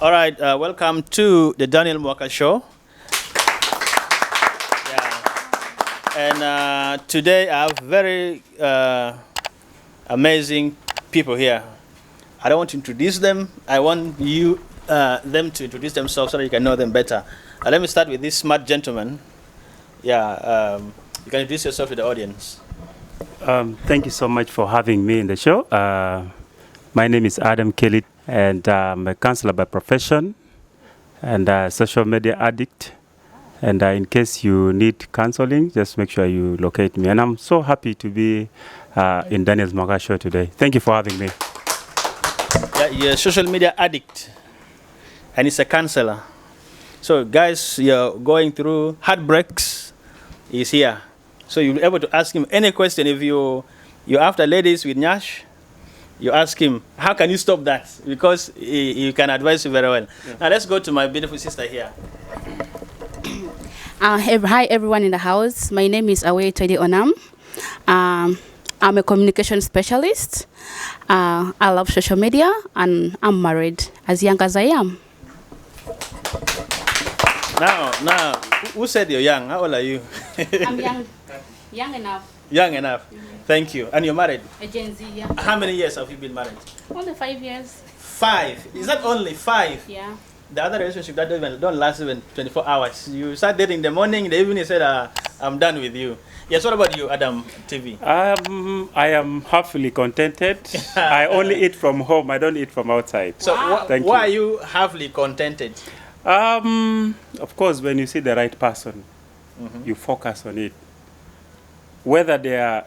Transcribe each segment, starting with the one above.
All right, welcome to the Daniel Mwaka Show. And today I have very amazing people here. I don't want to introduce them. I want them to introduce themselves so that you can know them better. Let me start with this smart gentleman. Yeah, you can introduce yourself to the audience. Thank you so much for having me in the show. My name is Adam Kelly, and I'm a counselor by profession and a social media addict. And in case you need counseling, just make sure you locate me. And I'm so happy to be in Daniel Mwaka Show today. Thank you for having me. Yeah, you're a social media addict, and it's a counselor. So guys, you're going through heartbreaks, he's here. So you'll be able to ask him any question. If you're after ladies with Nyash, you ask him, how can you stop that? Because he can advise you very well. Yeah. Now let's go to my beautiful sister here. Hi everyone in the house. My name is Awe Todi Onam. I'm a communication specialist. I love social media, and I'm married as young as I am. Now, who said you're young? How old are you? I'm young enough. Young enough. Mm-hmm. Thank you. And you're married? A Gen Z, yeah. How many years have you been married? Only 5 years. 5? Is that only 5? Yeah. The other relationship that don't last even 24 hours. You start dating in the morning, in the evening you said, I'm done with you. Yes, what about you, Adam TV? I am happily contented. I only eat from home. I don't eat from outside. So why are you happily contented? Of course, when you see the right person, you focus on it. Whether there are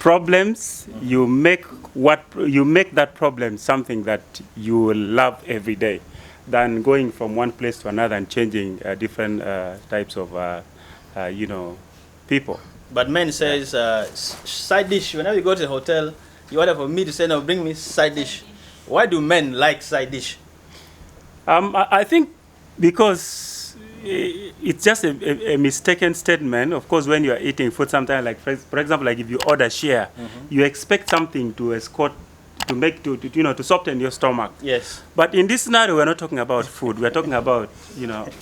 problems, you make that problem something that you will love every day, than going from one place to another and changing different types of people. But men says side dish. Whenever you go to the hotel, you order for me to say, no, bring me side dish. Why do men like side dish? I think because it's just a mistaken statement. Of course, when you are eating food, sometimes, like for example, like if you order share, you expect something to escort, to soften your stomach. Yes. But in this scenario, we're not talking about food. We're talking about,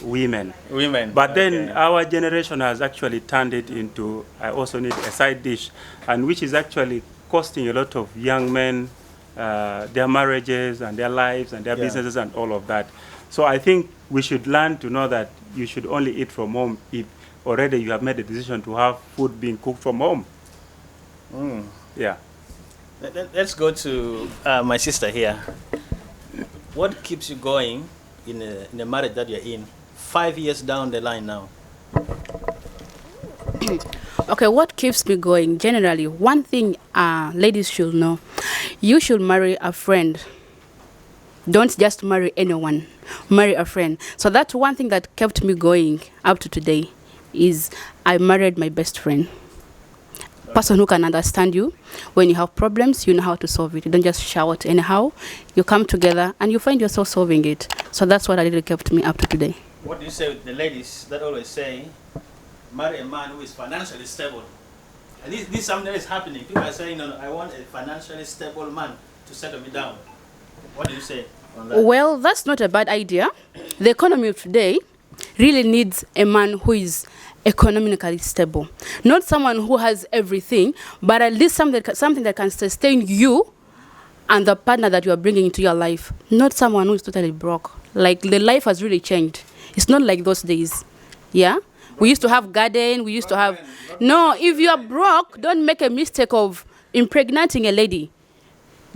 women. Women. But then our generation has actually turned it into, I also need a side dish, and which is actually costing a lot of young men their marriages and their lives and their businesses and all of that. So I think we should learn to know that you should only eat from home if already you have made a decision to have food being cooked from home. Yeah. Let's go to my sister here. What keeps you going in a marriage that you're in 5 years down the line now? Okay, what keeps me going? Generally, one thing ladies should know, you should marry a friend. Don't just marry anyone. Marry a friend. So that's one thing that kept me going up to today, is I married my best friend. Person who can understand you. When you have problems, you know how to solve it. You don't just shout anyhow. You come together and you find yourself solving it. So that's what really kept me up to today. What do you say with the ladies that always say, marry a man who is financially stable? And this is something that is happening. People are saying, no, I want a financially stable man to settle me down. What do you say on that? Well, that's not a bad idea. The economy of today really needs a man who is economically stable. Not someone who has everything, but at least something that can sustain you and the partner that you are bringing into your life. Not someone who is totally broke. Like, the life has really changed. It's not like those days. Yeah? We used to have garden. We used to have... No, if you are broke, don't make a mistake of impregnating a lady.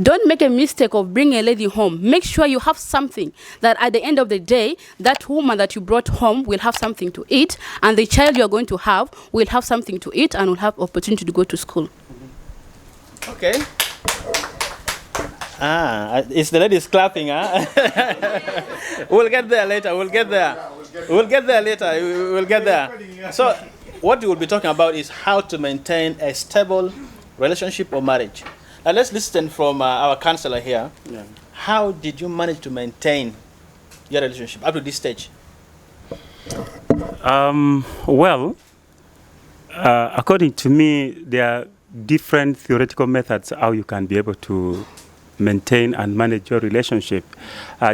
Don't make a mistake of bringing a lady home. Make sure you have something that at the end of the day, that woman that you brought home will have something to eat, and the child you are going to have will have something to eat and will have opportunity to go to school. Okay. It's the ladies clapping, huh? We'll get there later. We'll get there. So what we will be talking about is how to maintain a stable relationship or marriage. Let's listen from our counselor here. Yeah. How did you manage to maintain your relationship up to this stage? According to me, there are different theoretical methods how you can be able to maintain and manage your relationship.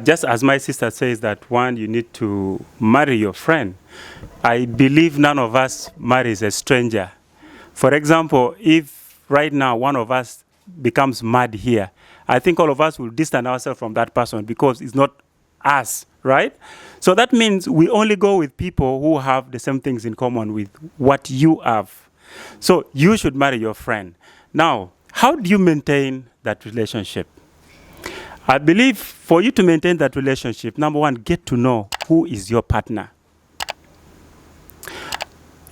Just as my sister says that one, you need to marry your friend. I believe none of us marries a stranger. For example, if right now one of us becomes mad here, I think all of us will distance ourselves from that person because it's not us, right? So that means we only go with people who have the same things in common with what you have. So you should marry your friend. Now, how do you maintain that relationship? I believe for you to maintain that relationship, number one, get to know who is your partner.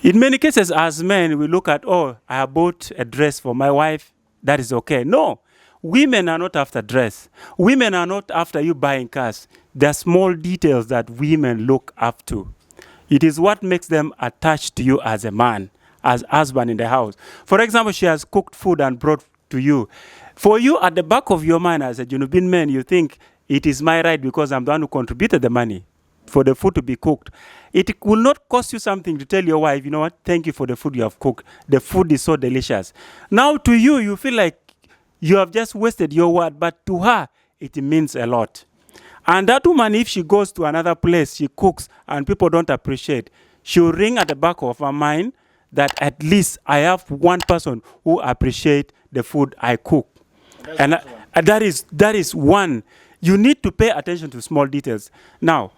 In many cases, as men, we look at, oh, I bought a dress for my wife, that is okay. No, women are not after dress. Women are not after you buying cars. There are small details that women look up to. It is what makes them attached to you as a man, as husband in the house. For example, she has cooked food and brought to you. For you, at the back of your mind as a Junubin man, you think, it is my right because I'm the one who contributed the money for the food to be cooked. It will not cost you something to tell your wife, you know what, thank you for the food you have cooked. The food is so delicious. Now to you, you feel like you have just wasted your word, but to her, it means a lot. And that woman, if she goes to another place, she cooks, and people don't appreciate, she'll ring at the back of her mind that at least I have one person who appreciates the food I cook. And that is one. You need to pay attention to small details. Now,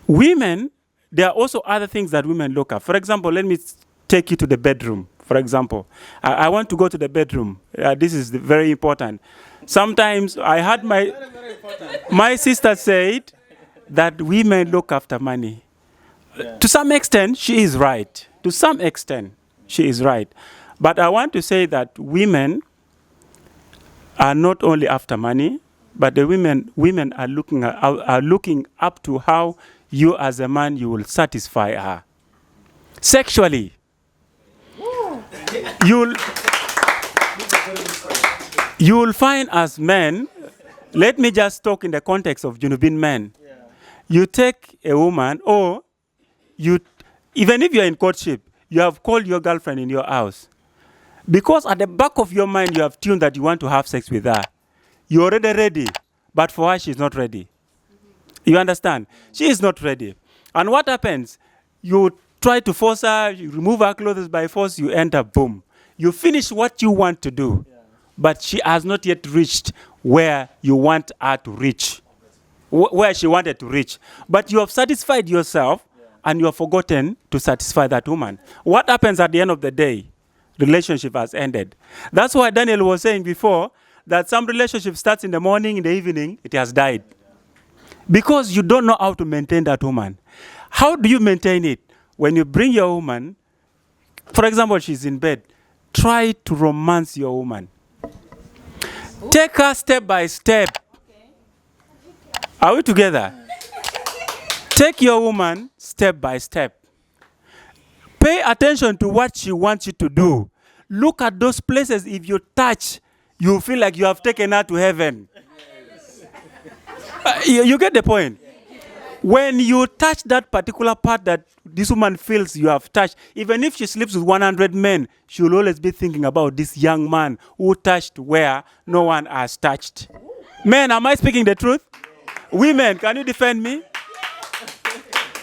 women, there are also other things that women look at. For example, let me take you to the bedroom. For example, I want to go to the bedroom. This is very important. Sometimes I had my sister said that women look after money. Yeah. To some extent, she is right. To some extent, she is right. But I want to say that women are not only after money, but the women are looking up to how you as a man, you will satisfy her. Sexually. You'll find as men, let me just talk in the context of Junubin men. Yeah. You take a woman, or even if you're in courtship, you have called your girlfriend in your house. Because at the back of your mind, you have tuned that you want to have sex with her. You're already ready, but for her, she's not ready. You understand? She is not ready. And what happens? You try to force her, you remove her clothes by force, you enter, boom. You finish what you want to do, but she has not yet reached where you want her to reach, where she wanted to reach. But you have satisfied yourself, and you have forgotten to satisfy that woman. What happens at the end of the day? Relationship has ended. That's why Daniel was saying before that some relationship starts in the morning, in the evening, it has died. Because you don't know how to maintain that woman. How do you maintain it? When you bring your woman, for example, she's in bed, try to romance your woman. Ooh. Take her step by step. Okay. Are we together? Take your woman step by step. Pay attention to what she wants you to do. Look at those places. If you touch, you feel like you have taken her to heaven. You get the point? When you touch that particular part that this woman feels you have touched, even if she sleeps with 100 men, she will always be thinking about this young man who touched where no one has touched. Men, am I speaking the truth? Women, can you defend me?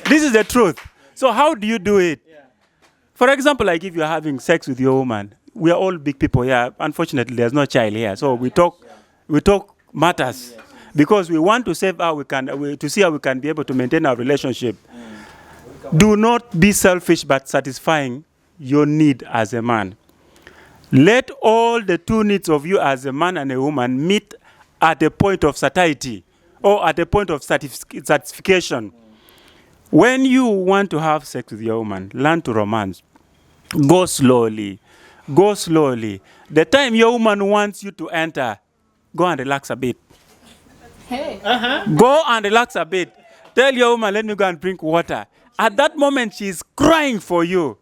This is the truth. So how do you do it? For example, like if you're having sex with your woman, we are all big people here. Unfortunately, there's no child here. So we talk matters. Because we want to save how to see how we can be able to maintain our relationship. Do not be selfish, but satisfying your need as a man. Let all the two needs of you as a man and a woman meet at a point of satiety or at a point of satisfaction. When you want to have sex with your woman, learn to romance. Go slowly. Go slowly. The time your woman wants you to enter, go and relax a bit. Hey. Go and relax a bit. Tell your woman, let me go and drink water. At that moment, she's crying for you.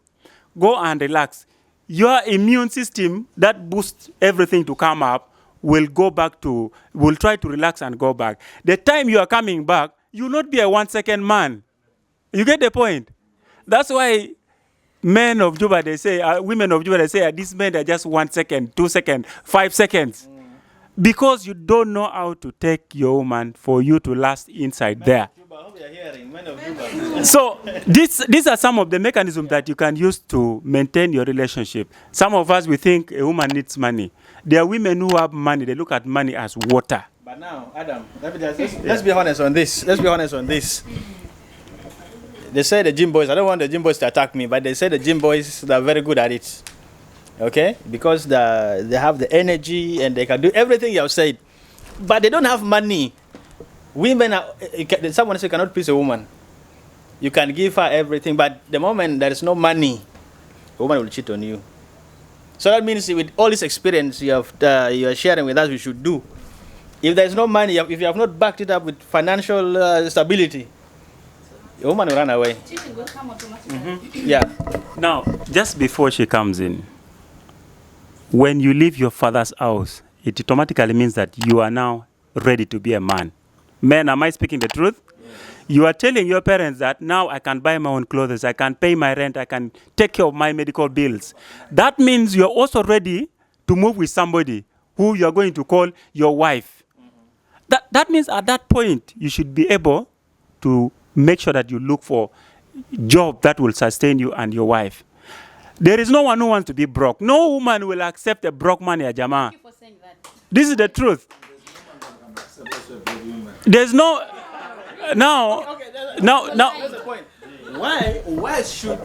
Go and relax. Your immune system that boosts everything to come up will try to relax and go back. The time you are coming back, you will not be a 1 second man. You get the point? That's why men of Juba, they say, women of Juba, they say, these men are just 1 second, 2 seconds, 5 seconds. because you don't know how to take your woman for you to last inside there. So these are some of the mechanisms that you can use to maintain your relationship. Some of us, we think a woman needs money. There are women who have money. They look at money as water. But now, Adam, let's be honest on this. Let's be honest on this. They say the gym boys, I don't want the gym boys to attack me, but they say the gym boys, they're very good at it. Okay? Because they have the energy and they can do everything you have said. But they don't have money. Women are, someone says you cannot please a woman. You can give her everything, but the moment there is no money, a woman will cheat on you. So that means with all this experience you are sharing with us, we should do. If there is no money, if you have not backed it up with financial stability, a woman will run away. Yeah. Now, just before she comes in, when you leave your father's house, it automatically means that you are now ready to be a man. Men, am I speaking the truth? You are telling your parents that now I can buy my own clothes, I can pay my rent, I can take care of my medical bills. That means you're also ready to move with somebody who you're going to call your wife. That means at that point, you should be able to make sure that you look for a job that will sustain you and your wife. There is no one who wants to be broke. No woman will accept a broke man, ya Jama. This is the truth. There's no... Now... That's the point. Why should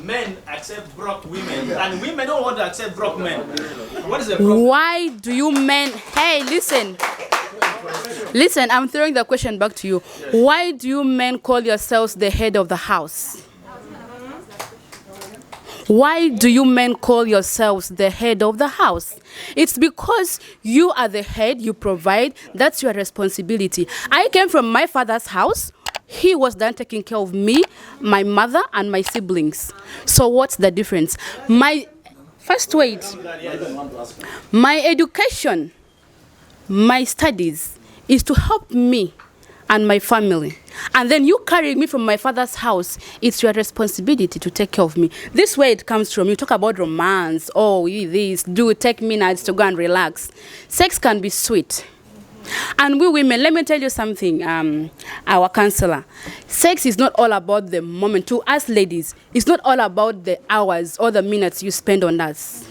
men accept broke women and women don't want to accept broke men? What is the problem? Why do you men... Hey, listen. Listen, I'm throwing the question back to you. Yes. Why do you men call yourselves the head of the house? Why do you men call yourselves the head of the house? It's because you are the head, you provide, that's your responsibility. I came from my father's house. He was done taking care of me, my mother, and my siblings. So what's the difference? My education, my studies is to help me and my family. And then you carry me from my father's house. It's your responsibility to take care of me. This way it comes from. You talk about romance. Oh, this, do take minutes to go and relax. Sex can be sweet. And we women, let me tell you something, our counselor. Sex is not all about the moment. To us ladies, it's not all about the hours or the minutes you spend on us.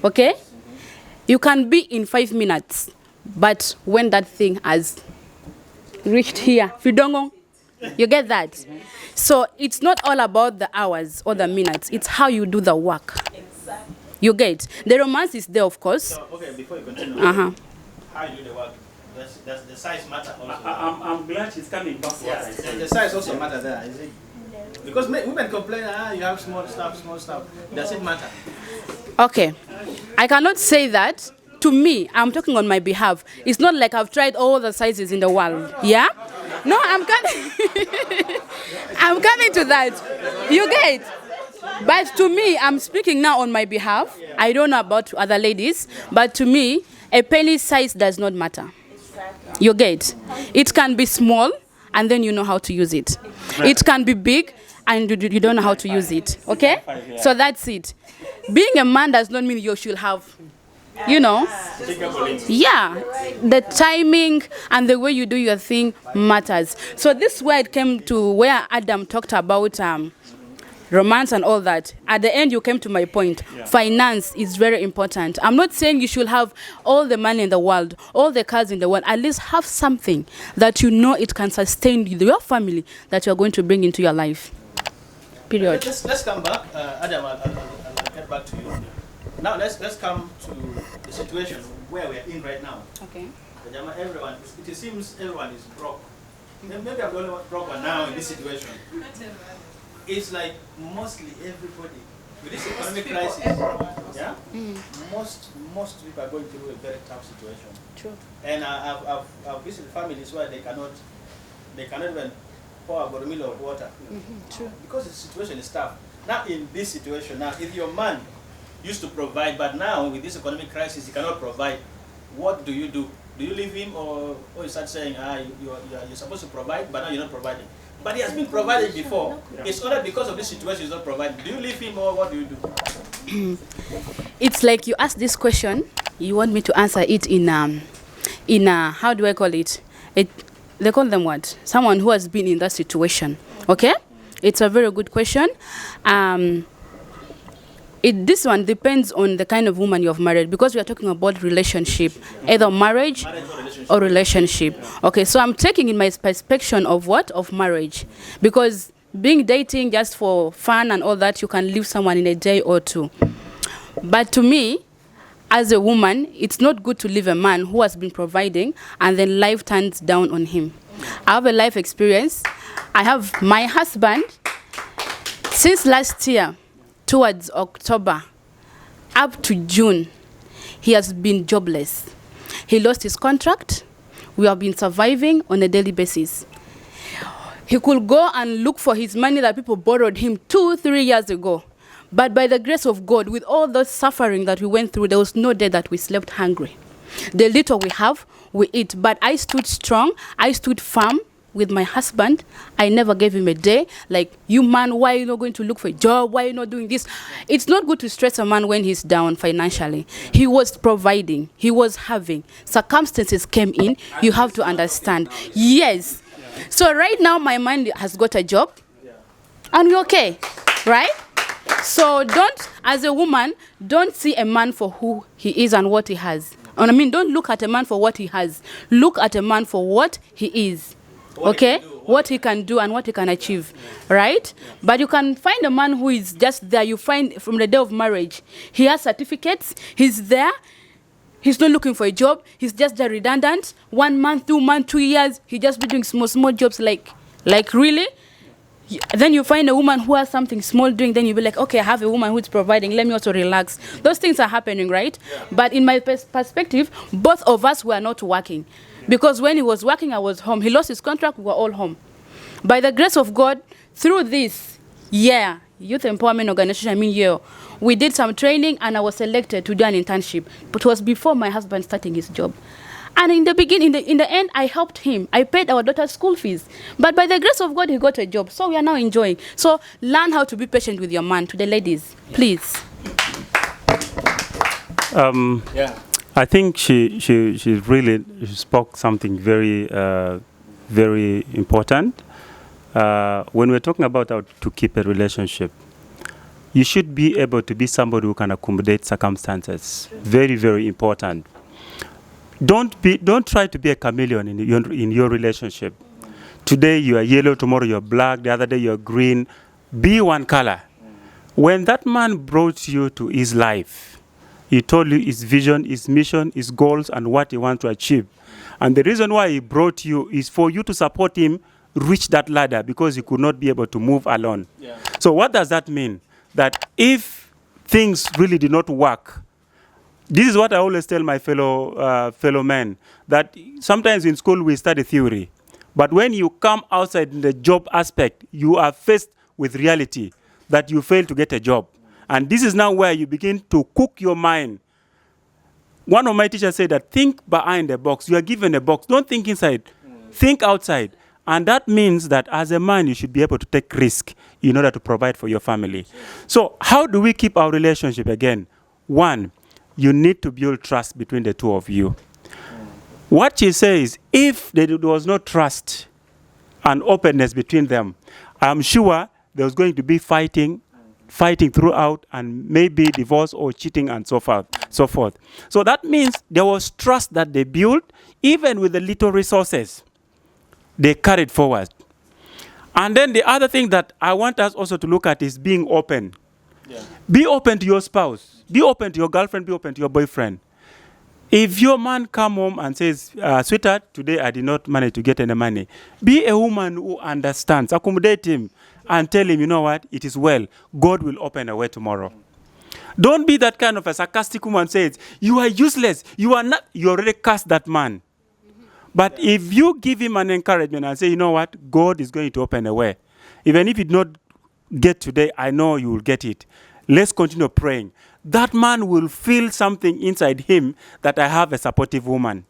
Okay? You can be in 5 minutes, but when that thing has reached here, you get that? So it's not all about the hours or the minutes. It's how you do the work. Exactly. You get? The romance is there, of course. So, okay, before you continue. How you do the work? Does the size matter also? I'm glad she's coming back. Yeah, the size also matters there, is it? Because women complain, you have small stuff. Does it matter? Okay. I cannot say that. To me, I'm talking on my behalf. It's not like I've tried all the sizes in the world. Yeah? No, I'm coming. I'm coming to that. You get? But to me, I'm speaking now on my behalf. I don't know about other ladies, but to me, a penny size does not matter. You get? It can be small, and then you know how to use it. It can be big, and you don't know how to use it. Okay? So that's it. Being a man does not mean you should have, the timing and the way you do your thing matters. So this is where it came to where Adam talked about romance and all that. At the end, you came to my point. Yeah. Finance is very important. I'm not saying you should have all the money in the world, all the cars in the world. At least have something that you know it can sustain your family that you're going to bring into your life. Period. Let's come back. Adam, I'll get back to you. Now let's come to the situation where we're in right now. Okay. Everyone, it seems everyone is broke. Maybe I'm the only one broke one now in this situation. It's like mostly everybody with this economic crisis. Yeah. Most people are going through a very tough situation. True. And I've visited families where they cannot even pour a bottle of water. True. Because the situation is tough. Now in this situation, now if your man used to provide, but now with this economic crisis he cannot provide, what do you do? Do you leave him or you start saying you're supposed to provide, but now you're not providing? But he has been provided before. Yeah. It's only because of this situation he's not providing. Do you leave him or what do you do? It's like you ask this question You want me to answer it in how do I call it? They call them what? Someone who has been in that situation. Okay? It's a very good question. This one depends on the kind of woman you have married, because we are talking about relationship, either marriage or relationship. Okay, so I'm taking in my perspective of what? Of marriage. Because being dating just for fun and all that, you can leave someone in a day or two. But to me, as a woman, it's not good to leave a man who has been providing and then life turns down on him. I have a life experience. I have my husband, since last year, towards October, up to June, he has been jobless. He lost his contract. We have been surviving on a daily basis. He could go and look for his money that people borrowed him 2-3 years ago. But by the grace of God, with all the suffering that we went through, there was no day that we slept hungry. The little we have, we eat. But I stood strong. I stood firm with my husband. I never gave him a day like, you man, why are you not going to look for a job? Why are you not doing this? It's not good to stress a man when he's down financially. He was providing. He was having. Circumstances came in. You have to understand. Yes. So right now, my man has got a job. And we're okay. Right? So as a woman, don't see a man for who he is and what he has. And I mean, don't look at a man for what he has. Look at a man for what he is. Okay? What he can do and what he can achieve. Right? But you can find a man who is just there. You find from the day of marriage. He has certificates. He's there. He's not looking for a job. He's just there redundant. 1 month, 2 months, 2 years. He just be doing small jobs like really. Then you find a woman who has something small doing, then you'll be like, okay, I have a woman who's providing, let me also relax. Those things are happening, right? Yeah. But in my perspective, both of us were not working. Because when he was working, I was home. He lost his contract, we were all home. By the grace of God, through this youth empowerment organization, we did some training and I was selected to do an internship. But it was before my husband starting his job. And in the beginning, in the end, I helped him. I paid our daughter's school fees. But by the grace of God, he got a job. So we are now enjoying. So learn how to be patient with your man. To the ladies, please. I think she really spoke something very, very important. When we're talking about how to keep a relationship, you should be able to be somebody who can accommodate circumstances. Very, very important. Don't try to be a chameleon in your relationship. Today you are yellow, tomorrow you're black, the other day you're green. Be one color. When that man brought you to his life, he told you his vision, his mission, his goals, and what he wants to achieve. And the reason why he brought you is for you to support him reach that ladder, because he could not be able to move alone. Yeah. So what does that mean? That if things really did not work, this is what I always tell my fellow men, that sometimes in school we study theory, but when you come outside in the job aspect, you are faced with reality that you fail to get a job. And this is now where you begin to cook your mind. One of my teachers said that think behind the box. You are given a box. Don't think inside. Think outside. And that means that as a man, you should be able to take risk in order to provide for your family. So how do we keep our relationship again? One, you need to build trust between the two of you. What she says, if there was no trust and openness between them, I'm sure there was going to be fighting throughout, and maybe divorce or cheating and so forth. So that means there was trust that they built, even with the little resources they carried forward. And then the other thing that I want us also to look at is being open. Yeah. Be open to your spouse. Be open to your girlfriend. Be open to your boyfriend. If your man come home and says, sweetheart, today I did not manage to get any money, be a woman who understands. Accommodate him and tell him, you know what, it is well. God will open a way tomorrow. Don't be that kind of a sarcastic woman says, you are useless. You are not. You already cast that man. But if you give him an encouragement and say, you know what, God is going to open a way. Even if you did not get today, I know you will get it. Let's continue praying. That man will feel something inside him that I have a supportive woman.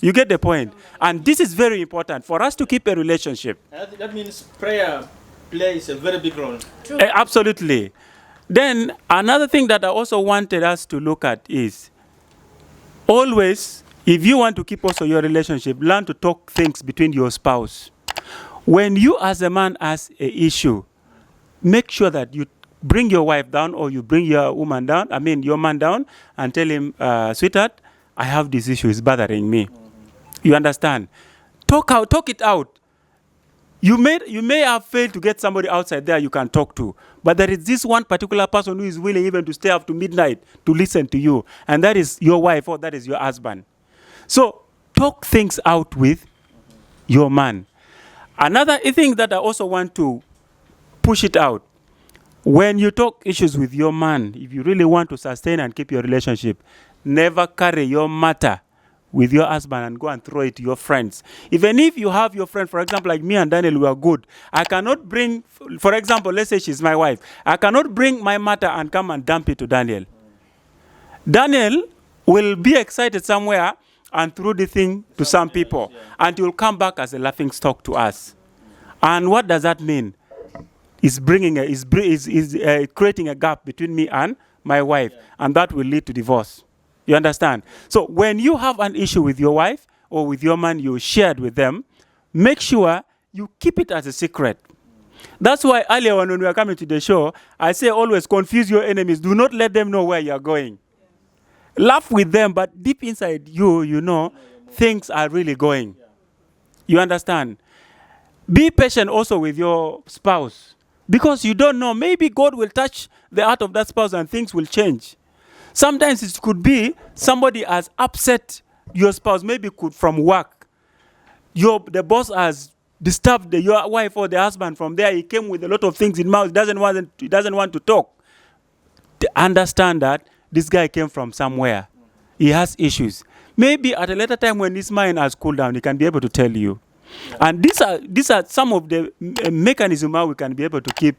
You get the point? And this is very important for us to keep a relationship. That means prayer plays a very big role. True. Absolutely. Then another thing that I also wanted us to look at is always, if you want to keep also your relationship, learn to talk things between your spouse. When you as a man has an issue, make sure that you bring your wife down or you bring your woman down, your man down, and tell him, sweetheart, I have this issue, it's bothering me. You understand? Talk it out. You may have failed to get somebody outside there you can talk to, but there is this one particular person who is willing even to stay up to midnight to listen to you, and that is your wife or that is your husband. So talk things out with your man. Another thing that I also want to push it out, when you talk issues with your man, if you really want to sustain and keep your relationship, never carry your matter with your husband and go and throw it to your friends. Even if you have your friend, for example, like me and Daniel, we are good. I cannot bring, for example, let's say she's my wife. I cannot bring my matter and come and dump it to Daniel. Daniel will be excited somewhere and throw the thing to some people, and he will come back as a laughing stock to us. And what does that mean? It's creating a gap between me and my wife, and that will lead to divorce. You understand? So when you have an issue with your wife or with your man you shared with them, make sure you keep it as a secret. That's why earlier when we were coming to the show, I say always confuse your enemies. Do not let them know where you are going. Laugh with them, but deep inside you know, things are really going. You understand? Be patient also with your spouse, because you don't know. Maybe God will touch the heart of that spouse and things will change. Sometimes it could be somebody has upset your spouse, maybe from work. The boss has disturbed your wife or the husband from there. He came with a lot of things in mouth. He doesn't want to talk. Understand that this guy came from somewhere. He has issues. Maybe at a later time when his mind has cooled down, he can be able to tell you. Yeah. And these are some of the mechanisms how we can be able to keep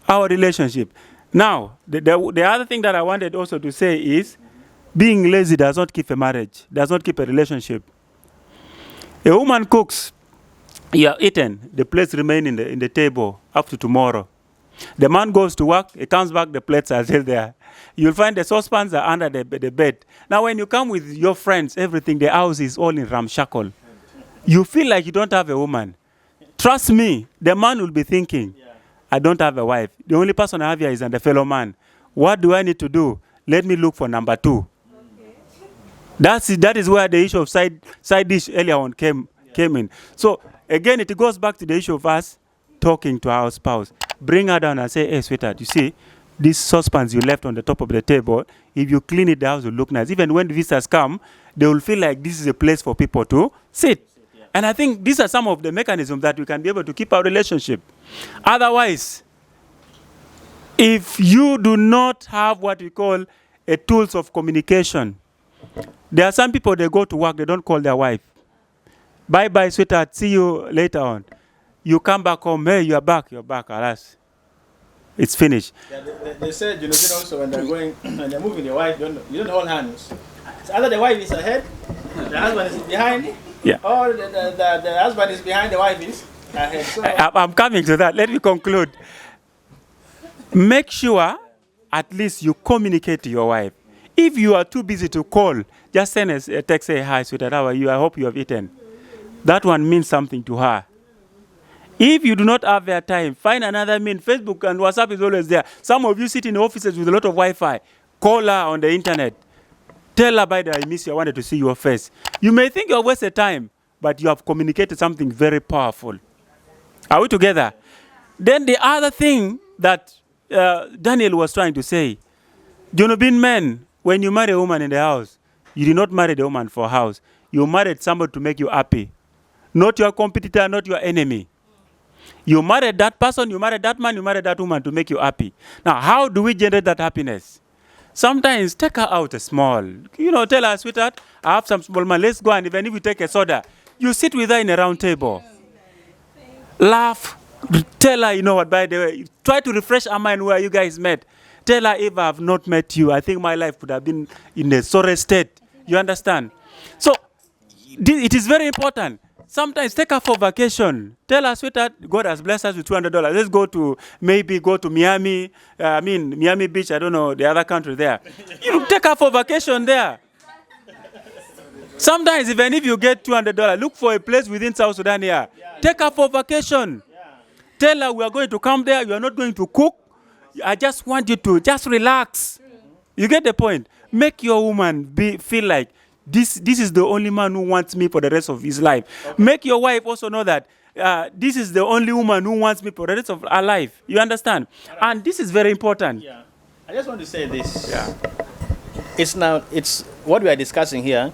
our relationship. Now, the other thing that I wanted also to say is, being lazy does not keep a marriage, does not keep a relationship. A woman cooks, you are eaten, the plates remain in the table up to tomorrow. The man goes to work, he comes back, the plates are still there. You'll find the saucepans are under the bed. Now, when you come with your friends, everything, the house is all in ramshackle. You feel like you don't have a woman. Trust me, the man will be thinking, I don't have a wife. The only person I have here is the fellow man. What do I need to do? Let me look for number 2. Okay. That is where the issue of side dish earlier on came in. So again, it goes back to the issue of us talking to our spouse. Bring her down and say, hey, sweetheart, you see, these saucepans you left on the top of the table, if you clean it, the house will look nice. Even when visitors come, they will feel like this is a place for people to sit. And I think these are some of the mechanisms that we can be able to keep our relationship. Otherwise, if you do not have what we call a tools of communication, there are some people, they go to work, they don't call their wife. Bye-bye, sweetheart, see you later on. You come back home, hey, you're back, alas. It's finished. Yeah, they said, also when they're going, when they're moving the wife, you don't hold hands. It's either the wife is ahead, the husband is behind, or the husband is behind, the wife is ahead. So I'm coming to that. Let me conclude. Make sure at least you communicate to your wife. If you are too busy to call, just send a text, say, hi, sweetheart, how are you? I hope you have eaten. That one means something to her. If you do not have their time, find another means. Facebook and WhatsApp is always there. Some of you sit in offices with a lot of Wi-Fi. Call her on the internet. Tell her, by the way, I miss you, I wanted to see your face. You may think you have wasted time, but you have communicated something very powerful. Are we together? Then the other thing that Daniel was trying to say, being men, when you marry a woman in the house, you did not marry the woman for a house. You married somebody to make you happy. Not your competitor, not your enemy. You married that person, you married that man, you married that woman to make you happy. Now, how do we generate that happiness? Sometimes take her out a small. Tell her, sweetheart, I have some small money, let's go, and even if you take a soda, you sit with her in a round table. Laugh. Tell her, what, by the way, try to refresh her mind where you guys met. Tell her, if I have not met you, I think my life could have been in a sorry state. You understand? So, it is very important. Sometimes take her for vacation. Tell her, sweetheart, God has blessed us with $200. Let's go to Miami. Miami Beach. I don't know the other country there. Take her for vacation there. Sometimes even if you get $200, look for a place within South Sudan here. Take her for vacation. Tell her we are going to come there. You are not going to cook. I just want you to just relax. You get the point? Make your woman feel like this is the only man who wants me for the rest of his life. Okay. Make your wife also know that this is the only woman who wants me for the rest of her life. You understand? Right. And this is very important. Yeah. I just want to say this. Yeah. It's what we are discussing here.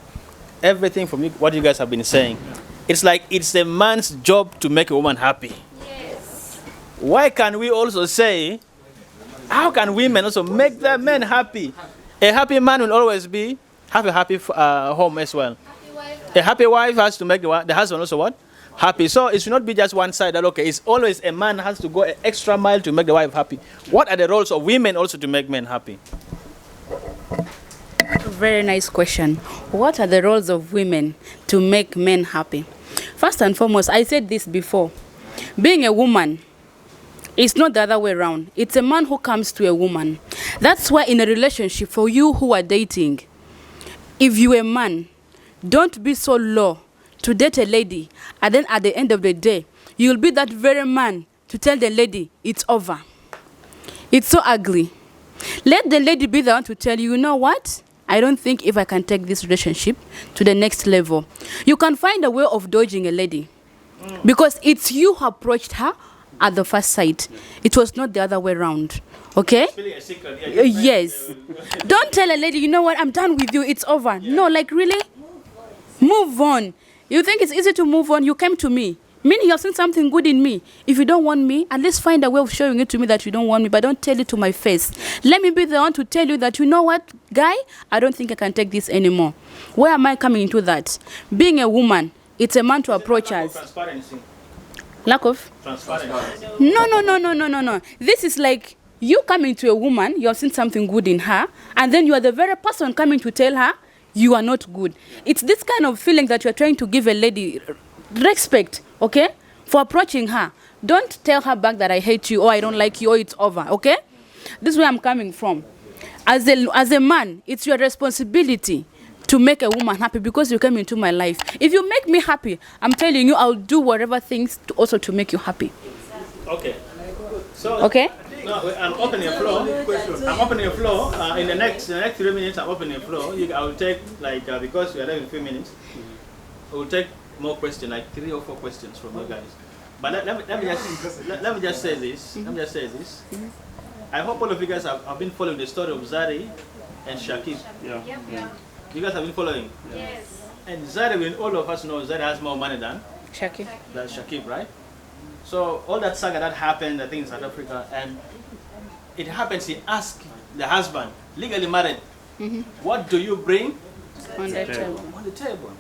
Everything from what you guys have been saying. It's like it's a man's job to make a woman happy. Yes. Why can't we also say, how can women also make their men happy? A happy man will always have a happy home as well. A happy wife has to make the husband also what? Happy. So it should not be just one side that, okay, it's always a man has to go an extra mile to make the wife happy. What are the roles of women also to make men happy? Very nice question. What are the roles of women to make men happy? First and foremost, I said this before. Being a woman, it's not the other way around. It's a man who comes to a woman. That's why in a relationship, for you who are dating, if you're a man, don't be so low to date a lady, and then at the end of the day, you'll be that very man to tell the lady, it's over. It's so ugly. Let the lady be the one to tell you, you know what? I don't think if I can take this relationship to the next level. You can find a way of dodging a lady because it's you who approached her at the first sight. It was not the other way around. Okay? Yes. Don't tell a lady, you know what, I'm done with you, it's over. Yeah. No, like really? Move on. You think it's easy to move on? You came to me. Meaning you have seen something good in me. If you don't want me, at least find a way of showing it to me that you don't want me, but don't tell it to my face. Let me be the one to tell you that, you know what, guy, I don't think I can take this anymore. Where am I coming into that? Being a woman, it's a man to approach us. Lack of? Transparency. No. This is like you coming to a woman, you have seen something good in her, and then you are the very person coming to tell her you are not good. It's this kind of feeling that you're trying to give a lady respect, okay, for approaching her. Don't tell her back that I hate you or I don't like you or it's over, okay? This is where I'm coming from. As a man, it's your responsibility to make a woman happy because you came into my life. If you make me happy, I'm telling you, I'll do whatever things to make you happy. Okay. So, okay? No, I'm opening the floor. I'm opening the floor. In the next 3 minutes, I'm opening the floor. I will take, like, because we are having 3 minutes, I will take more questions, like 3 or 4 questions from you guys. But let me just say this. I hope all of you guys have been following the story of Zari and Shakib. Yeah. You guys have been following? Yes. And Zari, all of us know Zari has more money than Shakib, right? So all that saga that happened, I think in South Africa, and it happens, he asked the husband, legally married, what do you bring on the table? On the table.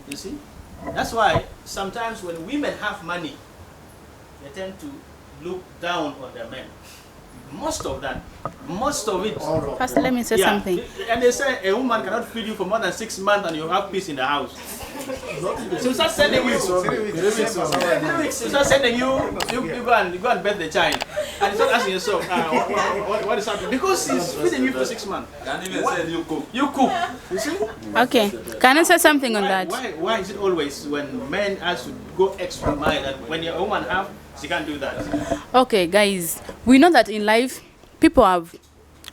You see? That's why sometimes when women have money, they tend to look down on their men. Most of it. First, let me say something. And they say a woman cannot feed you for more than 6 months and you have peace in the house. So start sending you. 3 weeks. So start sending you go and bet the child. And you start asking yourself, what is happening? Because he's feeding you for 6 months. Can't even say you cook. You cook. You see? Okay. Can I say something on that? Why is it always when men has to go extra mile that when a woman have, she can't do that? Okay, guys, we know that in life,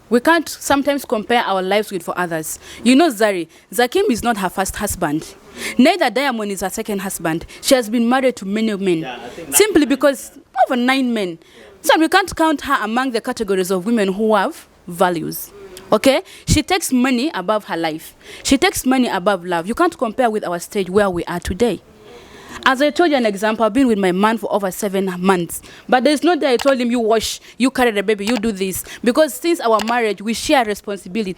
we can't sometimes compare our lives with for others. You know Zakim is not her first husband. Neither Diamond is her second husband. She has been married to many men. Simply because over 9 men. So we can't count her among the categories of women who have values. Okay? She takes money above her life. She takes money above love. You can't compare with our stage where we are today. As I told you an example, I've been with my man for over 7 months. But there's no day I told him, you wash, you carry the baby, you do this. Because since our marriage, we share responsibility.